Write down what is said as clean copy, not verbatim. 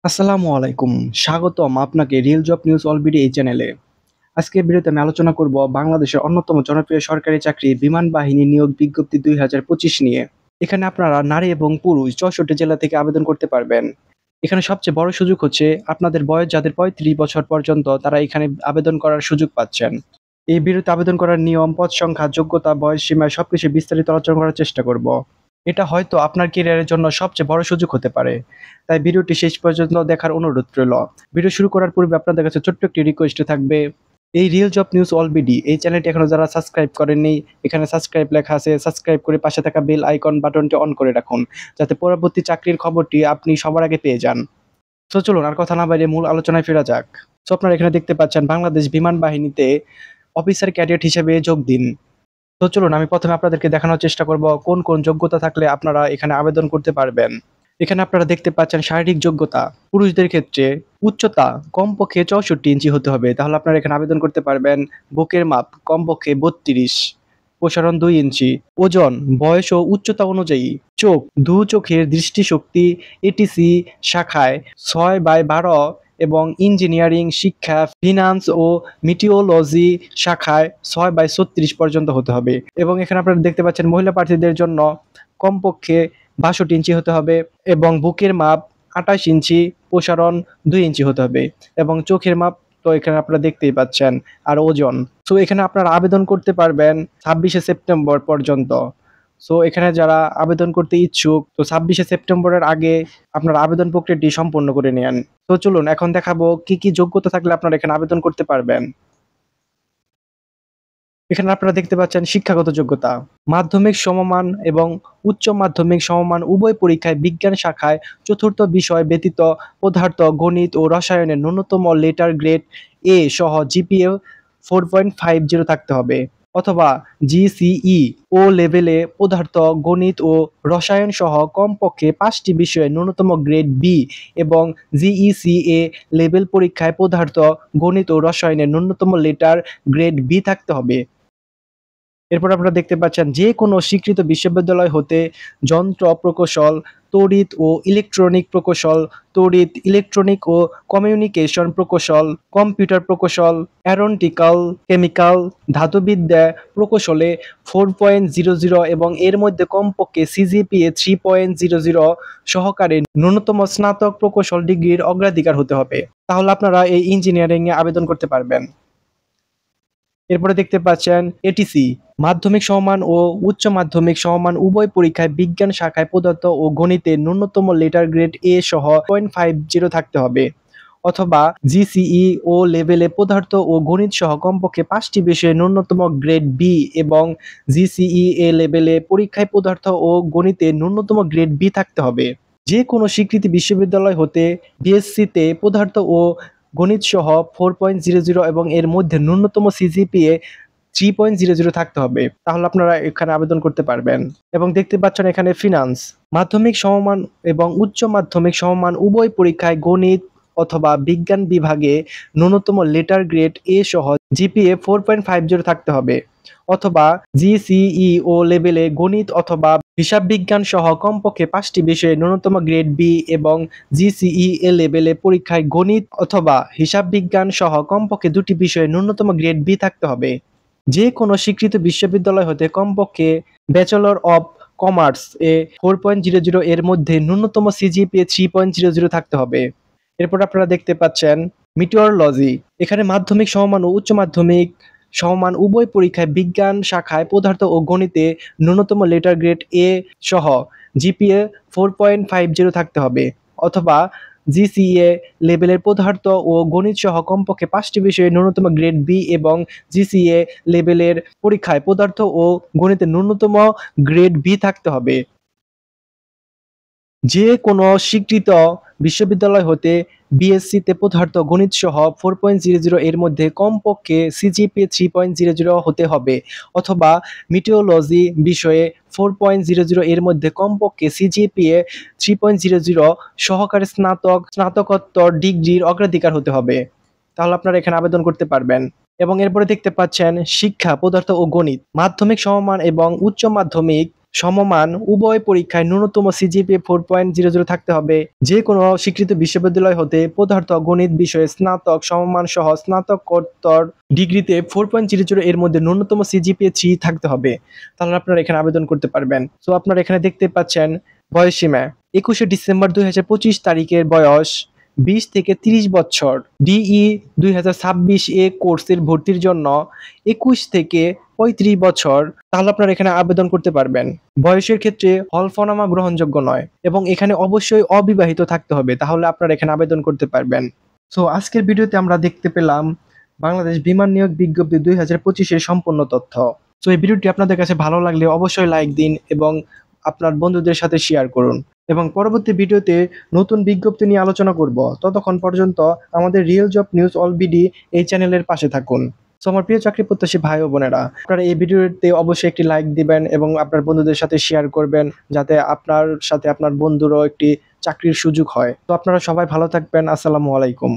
আসসালামু আলাইকুম। স্বাগতম আপনাকে রিয়েল জব নিউজ অলবিডি এই চ্যানেলে। আজকের ভিডিওতে আমি আলোচনা করব বাংলাদেশের অন্যতম জনপ্রিয় সরকারি চাকরি বিমান বাহিনী নিয়োগ বিজ্ঞপ্তি ২০২৫ নিয়ে। এখানে আপনারা নারী এবং পুরুষ ৬৪ জেলা থেকে আবেদন করতে পারবেন। এখানে সবচেয়ে বড় সুযোগ হচ্ছে আপনাদের বয়স যাদের ৩৫ বছর পর্যন্ত তারা এখানে আবেদন করার সুযোগ পাচ্ছেন। এই ভিডিওতে আবেদন করার নিয়ম, পদ সংখ্যা, যোগ্যতা, বয়সসীমা সবকিছু বিস্তারিত আলোচনা করার চেষ্টা করব। এটা হয়তো আপনার ক্যারিয়ারের জন্য সবচেয়ে বড় সুযোগ হতে পারে। তাই ভিডিওটি শেষ পর্যন্ত দেখার অনুরোধ রইল। ভিডিও শুরু করার পূর্বে আপনাদের কাছে ছোট্ট একটি রিকোয়েস্ট থাকবে। এই রিয়েল জব নিউজ অলবিডি এই চ্যানেলটি এখনো যারা সাবস্ক্রাইব করেননি, এখানে সাবস্ক্রাইব লেখা আছে, সাবস্ক্রাইব করে পাশে থাকা বেল আইকন বাটনটি অন করে রাখুন, যাতে পরবর্তী চাকরির খবরটি আপনি সবার আগে পেয়ে যান। তো চলুন আর কথা না বাড়িয়ে মূল আলোচনায় ফেরা যাক। তো আপনারা এখানে দেখতে পাচ্ছেন বাংলাদেশ বিমান বাহিনীতে অফিসার ক্যাডেট হিসেবে যোগ দিন। তো চলুন আমি প্রথমে আপনাদেরকে দেখানোর চেষ্টা করব কোন কোন যোগ্যতা থাকলে আপনারা এখানে আবেদন করতে পারবেন। এখানে আপনারা দেখতে পাচ্ছেন শারীরিক যোগ্যতা। পুরুষদের ক্ষেত্রে উচ্চতা কমপক্ষে ৬৪ ইঞ্চি হতে হবে, তাহলে আপনারা এখানে আবেদন করতে পারবেন। বুকের মাপ কমপক্ষে ৩২, প্রসারণ ২ ইঞ্চি, ওজন, বয়স ও উচ্চতা অনুযায়ী। চোখ, চোখের দৃষ্টিশক্তি এটিসি শাখায় ৬/১২ এবং ইঞ্জিনিয়ারিং শিক্ষা, ফিনান্স ও মিটিওলজি শাখায় ৬/৩৬ পর্যন্ত হতে হবে। এবং এখানে আপনারা দেখতে পাচ্ছেন মহিলা প্রার্থীদের জন্য কমপক্ষে ৬২ ইঞ্চি হতে হবে এবং বুকের মাপ ২৮ ইঞ্চি, প্রসারণ ২ ইঞ্চি হতে হবে এবং চোখের মাপ তো এখানে আপনারা দেখতেই পাচ্ছেন, আর ওজন। সো এখানে আপনারা আবেদন করতে পারবেন ২৬শে সেপ্টেম্বর পর্যন্ত। সো এখানে যারা আবেদন করতে ইচ্ছুক, তো ২৬শে সেপ্টেম্বরের আগে আপনারা আবেদন প্রক্রিয়াটি সম্পন্ন করে নেন। তো চলুন এখন দেখাবো কি কি যোগ্যতা থাকলে আপনারা এখানে আবেদন করতে পারবেন। এখানে আপনারা দেখতে পাচ্ছেন শিক্ষাগত যোগ্যতা। মাধ্যমিক সমমান এবং উচ্চ মাধ্যমিক সমমান উভয় পরীক্ষায় বিজ্ঞান শাখায় চতুর্থ বিষয় ব্যতীত পদার্থ, গণিত ও রসায়নের ন্যূনতম লেটার গ্রেড এ সহ জিপিএ 4.50 থাকতে হবে, অথবা জিসিই ও লেভেলে পদার্থ, গণিত ও রসায়ন সহ কমপক্ষে ৫টি বিষয়ে ন্যূনতম গ্রেড বি এবং জিইসিএ লেভেল পরীক্ষায় পদার্থ, গণিত ও রসায়নের ন্যূনতম লেটার গ্রেড বি থাকতে হবে। এরপর আপনারা দেখতে পাচ্ছেন যে কোনো স্বীকৃত বিশ্ববিদ্যালয় হতে যন্ত্র প্রকৌশল, তড়িৎ ও ইলেকট্রনিক প্রকৌশল, তড়িৎ, ইলেকট্রনিক ও কমিউনিকেশন প্রকৌশল, কম্পিউটার প্রকৌশল, অ্যারোনটিক্যাল, কেমিক্যাল, ধাতুবিদ্যা প্রকৌশলে 4.00 এবং এর মধ্যে কমপক্ষে সিজিপিএ 3.00 সহকারে ন্যূনতম স্নাতক প্রকৌশল ডিগ্রির অগ্রাধিকার হতে হবে। তাহলে আপনারা এই ইঞ্জিনিয়ারিং এ আবেদন করতে পারবেন। এরপরে দেখতে পাচ্ছেন এটিসি, মাধ্যমিক সমমান ও উচ্চ মাধ্যমিক সমমান উভয় পরীক্ষায় বিজ্ঞান শাখায় পদার্থ ও গণিতে ন্যূনতম লেটার গ্রেড এ সহ 0.50 থাকতে হবে, অথবা জিসিই ও লেভেলে পদার্থ ও গণিত সহ কমপক্ষে ৫টি বিষয়ে ন্যূনতম গ্রেড বি এবং জিসিই এ লেভেলে পরীক্ষায় পদার্থ ও গণিতে ন্যূনতম গ্রেড বি থাকতে হবে। যে কোনো স্বীকৃত বিশ্ববিদ্যালয় হতে বিএসসিতে পদার্থ ও গণিত সহ 4.00 এবং এর মধ্যে ন্যূনতম সিজিপিএ 3.00 থাকতে হবে, তাহলে আপনারা এখানে আবেদন করতে পারবেন। এবং দেখতে পাচ্ছেন এখানে ফিনান্স, মাধ্যমিক সমমান এবং উচ্চ মাধ্যমিক সমমান উভয় পরীক্ষায় গণিত অথবা বিজ্ঞান বিভাগে ন্যূনতম লেটার গ্রেড এ সহ জিপিএ 4.50 থাকতে হবে, অথবা জিসিই ও লেভেলে গণিত অথবা হিসাব বিজ্ঞান সহ কমপক্ষে ৫টি বিষয়ে ন্যূনতম গ্রেড বি এবং জিসিই এ লেভেলে পরীক্ষায় গণিত অথবা হিসাব বিজ্ঞান সহ কমপক্ষে ২টি বিষয়ে ন্যূনতম গ্রেড বি থাকতে হবে। যে কোনো স্বীকৃত বিশ্ববিদ্যালয় হতে কমপক্ষে ব্যাচেলর অব কমার্স এ 4.00 এর মধ্যে ন্যূনতম সিজিপিএ 3.00 থাকতে হবে। এরপর আপনারা দেখতে পাচ্ছেন মিটিওরোলজি, এখানে মাধ্যমিক সমমান ও উচ্চ মাধ্যমিক সমমান উভয় পরীক্ষায় বিজ্ঞান শাখায় পদার্থ ও গণিতে ন্যূনতম লেটার গ্রেড এ সহ জিপিএ 4.50 থাকতে হবে, অথবা জিসিএ লেভেলের পদার্থ ও গণিত সহ কমপক্ষে ৫টি বিষয়ে ন্যূনতম গ্রেড বি এবং জিসিএ লেভেলের পরীক্ষায় পদার্থ ও গণিতে ন্যূনতম গ্রেড বি থাকতে হবে। যে কোনো স্বীকৃত বিশ্ববিদ্যালয় হতে বিএসসিতে পদার্থ, গণিত সহ 4.00 এর মধ্যে কমপক্ষে সিজিপিএ 3.00 হতে হবে, অথবা মিটিওলজি বিষয়ে 4.00 এর মধ্যে কমপক্ষে সিজিপিএ 3.00 সহকারে স্নাতকোত্তর ডিগ্রির অগ্রাধিকার হতে হবে, তাহলে আপনারা এখানে আবেদন করতে পারবেন। এবং এরপরে দেখতে পাচ্ছেন শিক্ষা, পদার্থ ও গণিত, মাধ্যমিক সমমান এবং উচ্চ মাধ্যমিক সমমান উভয় পরীক্ষায় ন্যূনতম সিজিপিএ 4.00 থাকতে হবে। যে কোনো স্বীকৃত বিশ্ববিদ্যালয় হতে পদার্থ গণিত বিষয়ে স্নাতক সমমান সহ স্নাতকোত্তর ডিগ্রিতে 4.00 এর মধ্যে ন্যূনতম সিজিপিএ 3 থাকতে হবে। তাহলে আপনারা এখানে আবেদন করতে পারবেন। সো আপনারা এখানে দেখতে পাচ্ছেন বয়সসীমা 21শে ডিসেম্বর 2025 তারিখের বয়স 20 থেকে 30 বছর। ডিই 2026 এ কোর্সের ভর্তির জন্য 21 থেকে 35 বছর। তাহলে আপনারা এখানে আবেদন করতে পারবেন। বয়সের ক্ষেত্রে হলফনামা গ্রহণযোগ্য নয় এবং এখানে অবশ্যই অবিবাহিত থাকতে হবে, তাহলে আপনারা এখানে আবেদন করতে পারবেন। সো আজকের ভিডিওতে আমরা দেখতে পেলাম বাংলাদেশ বিমান নিয়োগ বিজ্ঞপ্তি 2025 এর সম্পূর্ণ তথ্য। সো এই ভিডিওটি আপনাদের কাছে ভালো লাগলে অবশ্যই লাইক দিন এবং আপনার বন্ধুদের সাথে শেয়ার করুন এবং পরবর্তী ভিডিওতে নতুন বিজ্ঞপ্তি নিয়ে আলোচনা করব। ততক্ষণ পর্যন্ত আমাদের real job news all BD এই চ্যানেলের পাশে থাকুন। সো আমার প্রিয় চাকরি প্রত্যাশী ভাই ও বোনেরা, আপনারা এই ভিডিওতে অবশ্যই একটি লাইক দিবেন এবং আপনার বন্ধুদের সাথে শেয়ার করবেন, যাতে আপনার সাথে আপনার বন্ধুরও একটি চাকরির সুযোগ হয়। তো আপনারা সবাই ভালো থাকবেন। আসসালামু আলাইকুম।